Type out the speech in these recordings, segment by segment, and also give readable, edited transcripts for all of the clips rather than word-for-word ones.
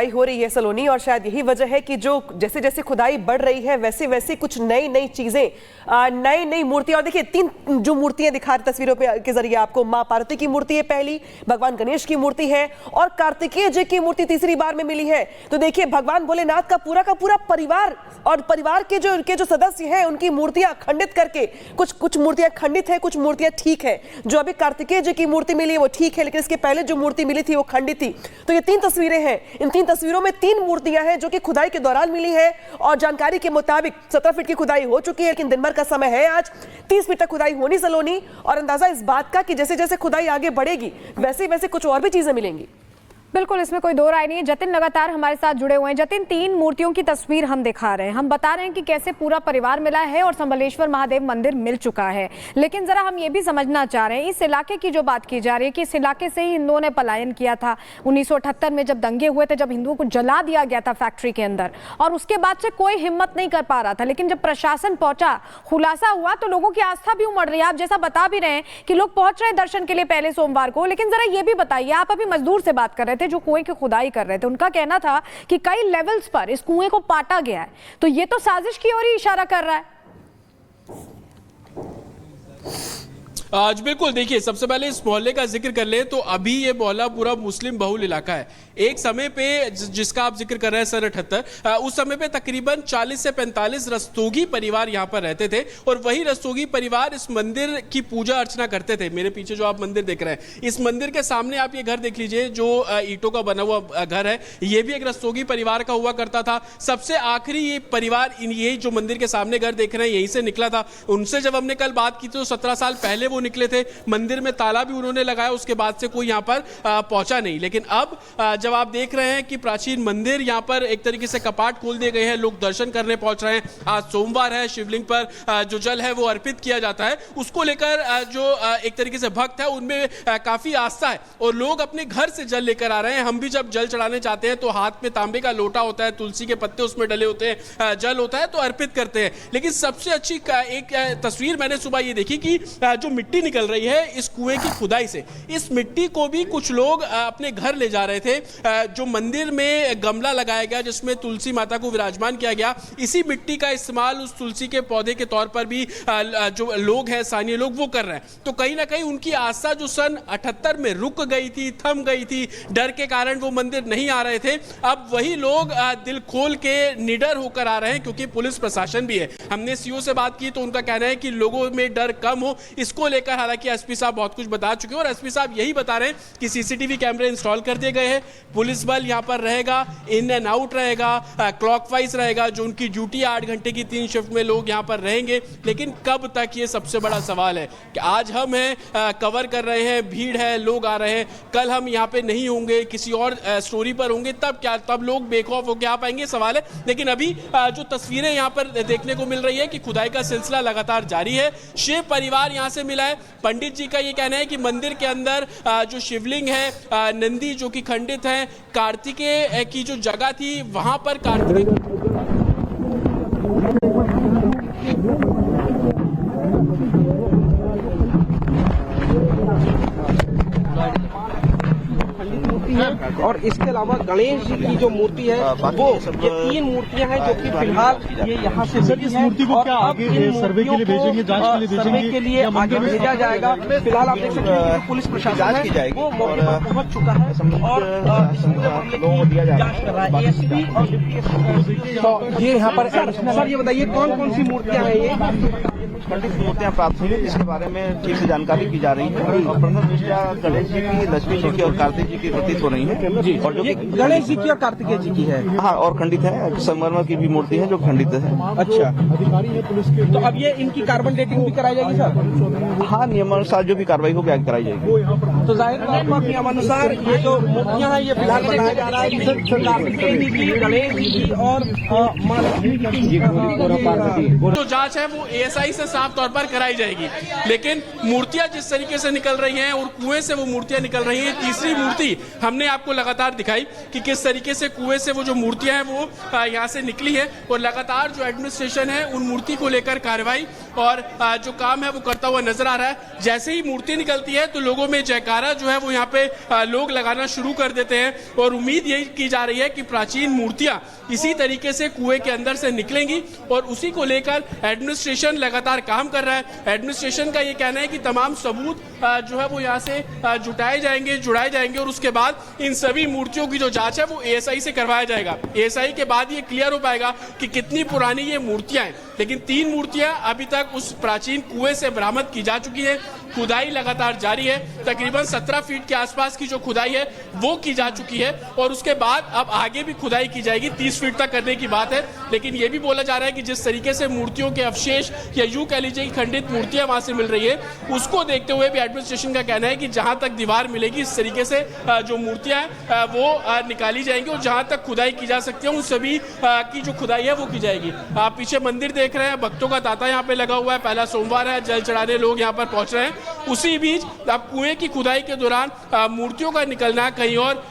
खुदाई हो रही है सलोनी, और शायद यही वजह है कि जो जैसे जैसे खुदाई बढ़ रही है वैसे वैसे कुछ नई नई चीजें, नई नई मूर्तियां। और देखिए 3 जो मूर्तियां दिखा रही तस्वीरों के जरिए आपको, मां पार्वती की मूर्ति है पहली, भगवान गणेश की मूर्ति है और कार्तिकेय जी की मूर्ति तीसरी बार में मिली है। तो देखिए भगवान भोलेनाथ का पूरा परिवार और परिवार के जो सदस्य हैं उनकी मूर्तियां खंडित करके, कुछ मूर्तियां खंडित है, कुछ मूर्तियां ठीक है। जो अभी कार्तिकेय जी की मूर्ति मिली है वो ठीक है, लेकिन इसके पहले जो मूर्ति मिली थी वो खंडित थी। तो ये 3 तस्वीरें हैं, इन 3 तस्वीरों में 3 मूर्तियां हैं जो कि खुदाई के दौरान मिली है। और जानकारी के मुताबिक 17 फीट की खुदाई हो चुकी है, लेकिन दिन भर का समय है आज, 30 फीट तक खुदाई होनी सलोनी। और अंदाजा इस बात का कि जैसे जैसे खुदाई आगे बढ़ेगी वैसे वैसे कुछ और भी चीजें मिलेंगी। बिल्कुल, इसमें कोई दो राय नहीं है। जतिन लगातार हमारे साथ जुड़े हुए हैं। जतिन, 3 मूर्तियों की तस्वीर हम दिखा रहे हैं, हम बता रहे हैं कि कैसे पूरा परिवार मिला है और संबलेश्वर महादेव मंदिर मिल चुका है। लेकिन जरा हम ये भी समझना चाह रहे हैं, इस इलाके की जो बात की जा रही है कि इस इलाके से ही हिंदुओं ने पलायन किया था 1978 में, जब दंगे हुए थे, जब हिंदुओं को जला दिया गया था फैक्ट्री के अंदर, और उसके बाद से कोई हिम्मत नहीं कर पा रहा था। लेकिन जब प्रशासन पहुंचा, खुलासा हुआ, तो लोगों की आस्था भी उमड़ रही है। आप जैसा बता भी रहे हैं कि लोग पहुंच रहे हैं दर्शन के लिए पहले सोमवार को। लेकिन जरा ये भी बताइए, आप अभी मजदूर से बात कर रहे थे जो कुएं की खुदाई कर रहे थे, उनका कहना था कि कई लेवल्स पर इस कुएं को पाटा गया है, तो ये तो साजिश की ओर ही इशारा कर रहा है। आज बिल्कुल, देखिए सबसे पहले इस मोहल्ले का जिक्र कर ले तो अभी ये मोहल्ला पूरा मुस्लिम बहुल इलाका है। एक समय पे जिसका आप जिक्र कर रहे हैं सन 78, उस समय पे तकरीबन 40 से 45 रस्तोगी परिवार यहाँ पर रहते थे, और वही रस्तोगी परिवार इस मंदिर की पूजा अर्चना करते थे। मेरे पीछे जो आप मंदिर देख रहे हैं, इस मंदिर के सामने आप ये घर देख लीजिए जो ईंटों का बना हुआ घर है, ये भी एक रस्तोगी परिवार का हुआ करता था। सबसे आखिरी ये परिवार यही जो मंदिर के सामने घर देख रहे हैं यहीं से निकला था। उनसे जब हमने कल बात की तो 17 साल पहले वो निकले थे। मंदिर में ताला भी उन्होंने लगाया, उसके बाद से कोई यहाँ पर पहुंचा नहीं। लेकिन अब जब आप देख रहे हैं कि प्राचीन मंदिर यहाँ पर एक तरीके से कपाट खोल दिए गए हैं, लोग दर्शन करने पहुंच रहे हैं। आज सोमवार है, शिवलिंग पर जो जल है वो अर्पित किया जाता है, उसको लेकर जो एक तरीके से भक्त है उनमें काफी आस्था है और लोग अपने घर से जल लेकर आ रहे हैं। हम भी जब जल चढ़ाने चाहते हैं तो हाथ में तांबे का लोटा होता है, तुलसी के पत्ते उसमें डले होते हैं, जल होता है तो अर्पित करते हैं। लेकिन सबसे अच्छी एक तस्वीर मैंने सुबह ये देखी कि जो मिट्टी निकल रही है इस कुएं की खुदाई से, इस मिट्टी को भी कुछ लोग अपने घर ले जा रहे थे। जो मंदिर में गमला लगाया गया जिसमें तुलसी माता को विराजमान किया गया, इसी मिट्टी का इस्तेमाल उस तुलसी के पौधे के तौर पर भी जो लोग हैं, स्थानीय लोग, वो कर रहे हैं। तो कहीं ना कहीं उनकी आस्था जो सन 78 में रुक गई थी, थम गई थी, डर के कारण वो मंदिर नहीं आ रहे थे, अब वही लोग दिल खोल के निडर होकर आ रहे हैं, क्योंकि पुलिस प्रशासन भी है। हमने सीओ से बात की तो उनका कहना है कि लोगों में डर कम हो, इसको लेकर हालांकि एसपी साहब बहुत कुछ बता चुके हैं और एसपी साहब यही बता रहे हैं कि सीसीटीवी कैमरे इंस्टॉल कर दिए गए हैं, पुलिस बल यहां पर रहेगा, इन एंड आउट रहेगा, क्लॉकवाइज रहेगा, जो उनकी ड्यूटी 8 घंटे की 3 शिफ्ट में लोग यहां पर रहेंगे। लेकिन कब तक, ये सबसे बड़ा सवाल है कि आज हम हैं, कवर कर रहे हैं, भीड़ है, लोग आ रहे हैं, कल हम यहां पे नहीं होंगे, किसी और स्टोरी पर होंगे, तब क्या, तब लोग बेखौफ होकर आ पाएंगे, सवाल है। लेकिन अभी जो तस्वीरें यहां पर देखने को मिल रही है कि खुदाई का सिलसिला लगातार जारी है। शिव परिवार यहां से मिला है। पंडित जी का ये कहना है कि मंदिर के अंदर जो शिवलिंग है, नंदी जो कि खंडित है, कार्तिकेय की जो जगह थी वहां पर कार्तिकेय और इसके अलावा गणेश जी की जो मूर्ति है वो, ये 3 मूर्तियां हैं जो कि फिलहाल ये यहाँ से सर, इस मूर्ति को क्या आगे सर्वे के लिए भेजेंगे, जांच के लिए भेजेंगे, सर्वे के लिए आगे भेजा जाएगा। फिलहाल आप देख सकते हैं पुलिस प्रशासन है वो मौके पर पहुंच चुका है और लोगों को दिया जांच कर रहा है एएसपी और डिप्टी। ये यहाँ पर सर ये बताइए कौन कौन सी मूर्तियां हैं? ये खंडित मूर्तियां प्राप्त हुई, जिसके बारे में ठीक से जानकारी की जा रही है और प्रथम दृष्टया गणेश जी की, लक्ष्मी जी की और कार्तिक जी की प्रतीत हो रही है जी। और जो गणेश जी की और कार्तिकेय जी की है, हाँ, और खंडित है। संगमरमर की भी मूर्ति है जो खंडित है। अच्छा, अधिकारी है पुलिस के, तो अब ये इनकी कार्बन डेटिंग भी कराई जाएगी सर? हाँ, नियमानुसार जो भी कार्रवाई होगी आगे कराई जाएगी। तो जाहिर है नियमानुसार ये जो मूर्तियां हैं ये फिलहाल बनाया जा रहा है कार्तिकेय जी की, गणेश जी की और मां लक्ष्मी की। जो जांच है वो एएसआई से साफ तौर पर कराई जाएगी। लेकिन मूर्तियां जिस तरीके से निकल रही हैं और कुएं से वो मूर्तियां निकल रही हैं, तीसरी मूर्ति हमने आपको लगातार दिखाई कि किस तरीके से कुएं से वो जो मूर्तियां हैं वो यहाँ से निकली है और लगातार जो एडमिनिस्ट्रेशन है उन मूर्ति को लेकर कार्रवाई और जो काम है वो करता हुआ नजर आ रहा है। जैसे ही मूर्ति निकलती है तो लोगों में जयकारा जो है वो यहाँ पे लोग लगाना शुरू कर देते हैं और उम्मीद यही की जा रही है कि प्राचीन मूर्तियां इसी तरीके से कुएं के अंदर से निकलेंगी और उसी को लेकर एडमिनिस्ट्रेशन लगातार काम कर रहा है। एडमिनिस्ट्रेशन का ये कहना है कि तमाम सबूत जो है वो यहाँ से जुटाए जाएंगे, जुड़ाए जाएंगे और उसके बाद इन सभी मूर्तियों की जो जांच है वो एएसआई से करवाया जाएगा। एएसआई के बाद ये क्लियर हो पाएगा कि कितनी पुरानी ये मूर्तियां हैं। लेकिन 3 मूर्तियां अभी तक उस प्राचीन कुएं से बरामद की जा चुकी है। खुदाई लगातार जारी है। तकरीबन 17 फीट के आसपास की जो खुदाई है वो की जा चुकी है और उसके बाद अब आगे भी खुदाई की जाएगी। 30 फीट तक करने की बात है। लेकिन ये भी बोला जा रहा है कि जिस तरीके से मूर्तियों के अवशेष या यूं कह लीजिए कि खंडित मूर्तियां वहां से मिल रही है, उसको देखते हुए भी एडमिनिस्ट्रेशन का कहना है कि जहां तक दीवार मिलेगी इस तरीके से जो मूर्तियां हैं वो निकाली जाएंगी और जहां तक खुदाई की जा सकती है उन सभी की जो खुदाई है वो की जाएगी। आप पीछे मंदिर देख रहे हैं, भक्तों का तांता यहाँ पे लगा हुआ है। पहला सोमवार है, जल चढ़ाने लोग यहाँ पर पहुंच रहे हैं। उसी बीच अब कुएं की खुदाई के दौरान मूर्तियों का निकलना कहीं और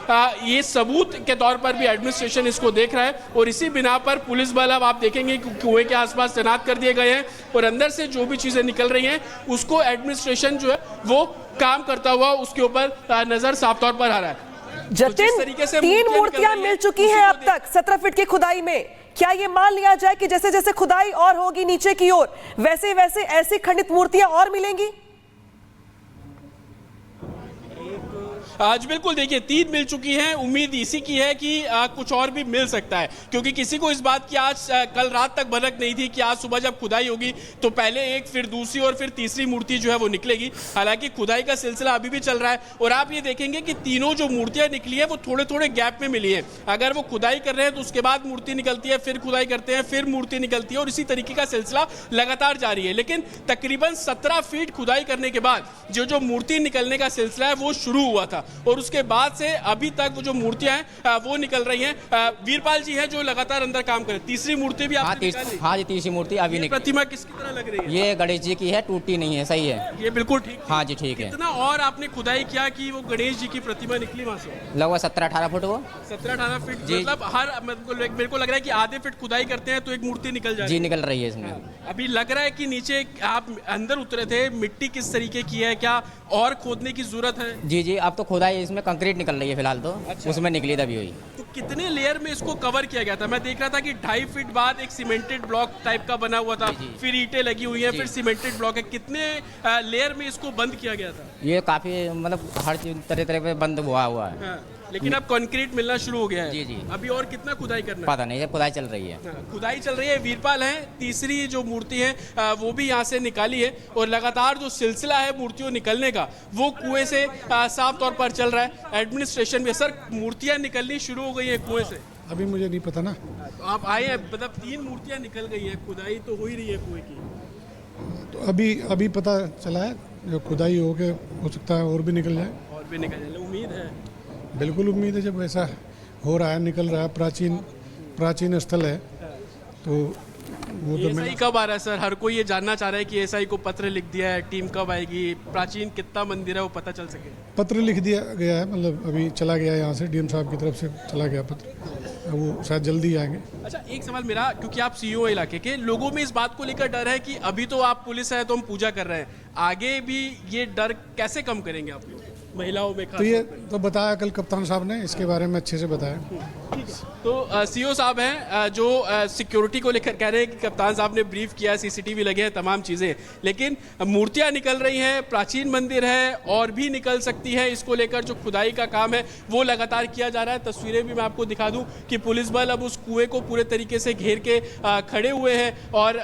ये सबूत के तौर पर भी एडमिनिस्ट्रेशन इसको देख रहा है और इसी बिना पर पुलिस बल अब आप देखेंगे कि कुएं के आसपास तैनात कर दिए गए हैं और अंदर से जो भी चीजें निकल रही हैं उसको एडमिनिस्ट्रेशन जो है वो काम करता हुआ उसके ऊपर नजर साफ तौर पर आ रहा है। जतिन, 3 मूर्तियां मिल चुकी हैं अब तक 17 फीट की खुदाई में। क्या ये मान लिया जाए कि जैसे जैसे खुदाई और होगी नीचे की ओर वैसे वैसे ऐसी खंडित मूर्तियां और मिलेंगी? आज बिल्कुल देखिए 3 मिल चुकी हैं। उम्मीद इसी की है कि कुछ और भी मिल सकता है क्योंकि किसी को इस बात की आज कल रात तक भनक नहीं थी कि आज सुबह जब खुदाई होगी तो पहले एक, फिर दूसरी और फिर तीसरी मूर्ति जो है वो निकलेगी। हालांकि खुदाई का सिलसिला अभी भी चल रहा है और आप ये देखेंगे कि तीनों जो मूर्तियां निकली है वो थोड़े थोड़े गैप में मिली है। अगर वो खुदाई कर रहे हैं तो उसके बाद मूर्ति निकलती है, फिर खुदाई करते हैं, फिर मूर्ति निकलती है और इसी तरीके का सिलसिला लगातार जारी है। लेकिन तकरीबन 17 फीट खुदाई करने के बाद जो मूर्ति निकलने का सिलसिला है वो शुरू हुआ था और उसके बाद से अभी तक वो जो मूर्तियां हैं वो निकल रही हैं। वीरपाल जी हैं जो लगातार अंदर काम कर रहे हैं। तीसरी मूर्ति भी हाँ जी, तीसरी मूर्ति अभी निकली। प्रतिमा किसकी तरह लग रही है? ये गणेश जी की है, टूटी नहीं है, सही है ये बिल्कुल ठीक। हाँ जी ठीक है। कितना और आपने खुदाई किया कि वो गणेश जी की प्रतिमा निकली वहां से? लगभग 17-18 फुट। वो 17-18 फीट मतलब हर मेरे को लग रहा है कि आधे फीट खुदाई करते हैं तो एक मूर्ति निकल जाए जी, निकल रही है इसमें। अभी लग रहा है कि नीचे आप अंदर उतरे थे, मिट्टी किस तरीके की है, क्या और खोदने की जरूरत है? जी, अब तो खुदाई इसमें कंक्रीट निकल रही है फिलहाल तो। अच्छा। उसमें निकली तभी हुई। तो कितने लेयर में इसको कवर किया गया था? मैं देख रहा था कि 2.5 फीट बाद एक सीमेंटेड ब्लॉक टाइप का बना हुआ था, फिर ईंटें लगी हुई हैं, फिर सीमेंटेड ब्लॉक है। कितने लेयर में इसको बंद किया गया था? ये काफी मतलब हर तरह पे बंद हुआ है। हाँ। लेकिन अब कंक्रीट मिलना शुरू हो गया है। जी। अभी और कितना खुदाई करना है? पता नहीं, खुदाई चल रही है। खुदाई चल रही है। वीरपाल है, तीसरी जो मूर्ति है वो भी यहाँ से निकाली है और लगातार जो सिलसिला है मूर्तियों निकलने का वो कुएं से साफ तौर पर चल रहा है। एडमिनिस्ट्रेशन में सर मूर्तियां निकलनी शुरू हो गई है कुएं से? अभी मुझे नहीं पता ना। आप आए हैं, मतलब 3 मूर्तियां निकल गई है, खुदाई तो हो ही रही है कुएं की। तो अभी पता चला है जो खुदाई हो सकता है और भी निकल जाए। और भी निकल जाए, उम्मीद है? बिल्कुल उम्मीद है। जब ऐसा हो रहा है, निकल रहा है, प्राचीन स्थल है तो वो तो एएसआई कब आ रहा है सर? हर कोई ये जानना चाह रहा है कि एएसआई को पत्र लिख दिया है, टीम कब आएगी, प्राचीन कितना मंदिर है वो पता चल सके? पत्र लिख दिया गया है, मतलब अभी चला गया है यहाँ से, डीएम साहब की तरफ से चला गया पत्र। वो शायद जल्दी आएंगे। अच्छा, एक सवाल मेरा, क्योंकि आप सीईओ इलाके के, लोगों में इस बात को लेकर डर है कि अभी तो आप पुलिस है तो हम पूजा कर रहे हैं, आगे भी ये डर कैसे कम करेंगे आप लोग महिलाओं में? तो ये तो बताया कल कप्तान साहब ने, इसके बारे में अच्छे से बताया। तो सीईओ साहब हैं जो सिक्योरिटी को लेकर कह रहे हैं कि कप्तान साहब ने ब्रीफ किया, सीसीटीवी लगे हैं, तमाम चीज़ें, लेकिन मूर्तियां निकल रही हैं, प्राचीन मंदिर है और भी निकल सकती है। इसको लेकर जो खुदाई का काम है वो लगातार किया जा रहा है। तस्वीरें भी मैं आपको दिखा दूं कि पुलिस बल अब उस कुएं को पूरे तरीके से घेर के खड़े हुए हैं और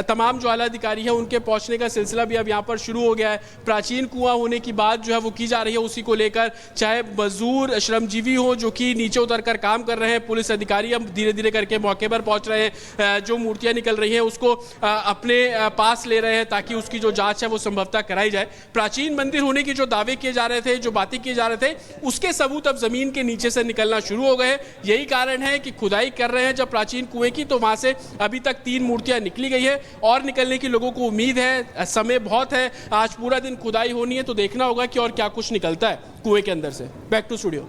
तमाम जो आला अधिकारी है उनके पहुंचने का सिलसिला भी अब यहाँ पर शुरू हो गया है। प्राचीन कुआं होने की बात जो है वो की जा रही है, उसी को लेकर चाहे मजदूर श्रमजीवी हो जो कि नीचे उतर कर काम कर रहे हैं, पुलिस अधिकारी अब धीरे धीरे करके मौके पर पहुंच रहे हैं, जो मूर्तियां निकल रही हैं उसको अपने पास ले रहे हैं ताकि उसकी जो जांच है वो संभवतः कराई जाए। प्राचीन मंदिर होने की जो दावे किए जा रहे थे, जो बातें किए जा रहे थे, उसके सबूत अब जमीन के नीचे से निकलना शुरू हो गए। यही कारण है कि खुदाई कर रहे हैं जब प्राचीन कुएं की, तो वहां से अभी तक 3 मूर्तियां निकली गई है और निकलने की लोगों को उम्मीद है। समय बहुत है, आज पूरा दिन खुदाई होनी है, तो देखना होगा कि और क्या कुछ निकलता है कुएं के अंदर से। Back to studio.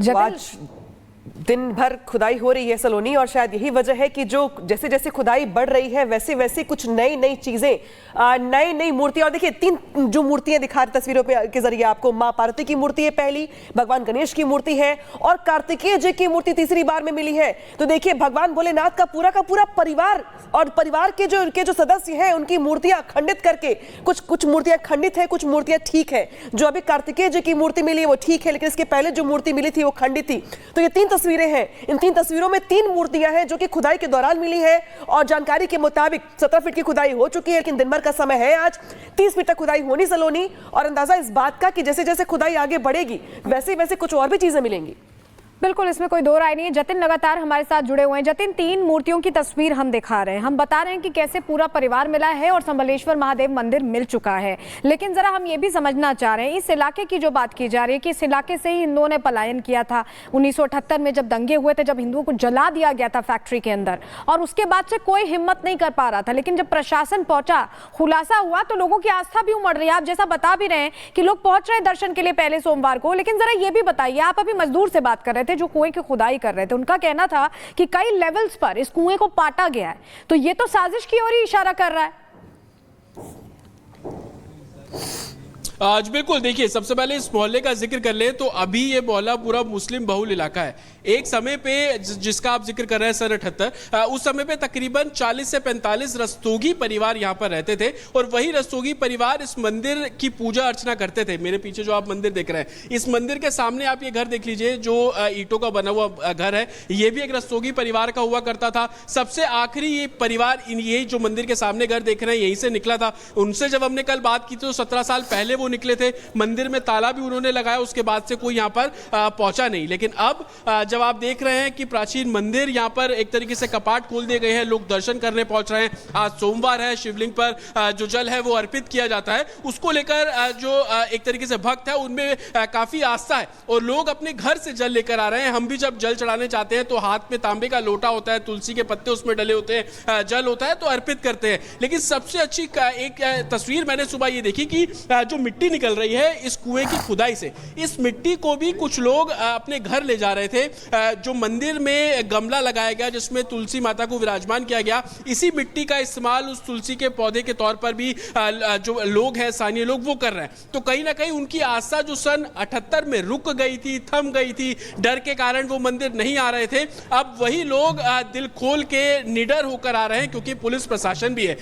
तो आज दिन भर खुदाई हो रही है सलोनी, और शायद यही वजह है कि जो जैसे जैसे खुदाई बढ़ रही है वैसे वैसे कुछ नई नई चीजें, नई नई मूर्तियां। और देखिए 3 जो मूर्तियां दिखा रही तस्वीरों के जरिए आपको, मां पार्वती की मूर्ति है पहली, भगवान गणेश की मूर्ति है और कार्तिकेय जी की मूर्ति तीसरी बार में मिली है। तो देखिए भगवान भोलेनाथ का पूरा परिवार और परिवार के जो सदस्य हैं उनकी मूर्तियां खंडित करके, कुछ मूर्तियां खंडित है, कुछ मूर्तियां ठीक है। जो अभी कार्तिकेय जी की मूर्ति मिली है वो ठीक है, लेकिन इसके पहले जो मूर्ति मिली थी वो खंडित थी। तो ये 3 तस्वीरें हैं, इन 3 तस्वीरों में 3 मूर्तियां हैं जो कि खुदाई के दौरान मिली है। और जानकारी के मुताबिक 17 फीट की खुदाई हो चुकी है, लेकिन दिन भर का समय है, आज 30 फीट तक खुदाई होनी सलोनी। और अंदाजा इस बात का कि जैसे जैसे खुदाई आगे बढ़ेगी वैसे वैसे कुछ और भी चीजें मिलेंगी। बिल्कुल, इसमें कोई दो राय नहीं है। जतिन लगातार हमारे साथ जुड़े हुए हैं। जतिन, 3 मूर्तियों की तस्वीर हम दिखा रहे हैं, हम बता रहे हैं कि कैसे पूरा परिवार मिला है और संबलेश्वर महादेव मंदिर मिल चुका है। लेकिन जरा हम ये भी समझना चाह रहे हैं, इस इलाके की जो बात की जा रही है कि इस इलाके से ही हिंदुओं ने पलायन किया था 1978 में, जब दंगे हुए थे, जब हिंदुओं को जला दिया गया था फैक्ट्री के अंदर, और उसके बाद से कोई हिम्मत नहीं कर पा रहा था। लेकिन जब प्रशासन पहुंचा, खुलासा हुआ, तो लोगों की आस्था भी उमड़ रही है। आप जैसा बता भी रहे हैं कि लोग पहुंच रहे हैं दर्शन के लिए पहले सोमवार को। लेकिन जरा ये भी बताइए, आप अभी मजदूर से बात कर रहे थे जो कुएं की खुदाई कर रहे थे, उनका कहना था कि कई लेवल्स पर इस कुएं को पाटा गया है। तो ये तो साजिश की ओर ही इशारा कर रहा है। आज बिल्कुल देखिए, सबसे पहले इस मोहल्ले का जिक्र कर ले तो अभी ये मोहल्ला पूरा मुस्लिम बहुल इलाका है। एक समय पे जिसका आप जिक्र कर रहे हैं सन 78, उस समय पे तकरीबन 40 से 45 रस्तोगी परिवार यहाँ पर रहते थे, और वही रस्तोगी परिवार इस मंदिर की पूजा अर्चना करते थे। मेरे पीछे जो आप मंदिर देख रहे हैं, इस मंदिर के सामने आप ये घर देख लीजिए जो ईंटों का बना हुआ घर है, ये भी एक रस्तोगी परिवार का हुआ करता था। सबसे आखिरी ये परिवार ये जो मंदिर के सामने घर देख रहे हैं यहीं से निकला था। उनसे जब हमने कल बात की तो 17 साल पहले वो निकले थे। मंदिर में ताला भी उन्होंने लगाया, उसके बाद से कोई यहाँ पर पहुंचा नहीं। लेकिन अब जब आप देख रहे हैं कि प्राचीन मंदिर यहाँ पर एक तरीके से कपाट खोल दिए गए हैं, लोग दर्शन करने पहुंच रहे हैं। आज सोमवार है, शिवलिंग पर जो जल है वो अर्पित किया जाता है, उसको लेकर जो एक तरीके से भक्त है उनमें काफी आस्था है, और लोग अपने घर से जल लेकर आ रहे हैं। हम भी जब जल चढ़ाने जाते हैं तो हाथ में तांबे का लोटा होता है, तुलसी के पत्ते उसमें डले होते हैं, जल होता है तो अर्पित करते हैं। लेकिन सबसे अच्छी एक तस्वीर मैंने सुबह ये देखी कि जो मिट्टी निकल रही है इस कुएं की खुदाई से, इस मिट्टी को भी कुछ लोग अपने घर ले जा रहे थे। जो मंदिर में गमला लगाया गया जिसमें तुलसी माता को विराजमान किया गया, इसी मिट्टी का इस्तेमाल उस तुलसी के पौधे के तौर पर भी जो लोग हैं, स्थानीय लोग, वो कर रहे हैं। तो कहीं ना कहीं उनकी आस्था जो सन 78 में रुक गई थी, थम गई थी, डर के कारण वो मंदिर नहीं आ रहे थे, अब वही लोग दिल खोल के निडर होकर आ रहे हैं, क्योंकि पुलिस प्रशासन भी है।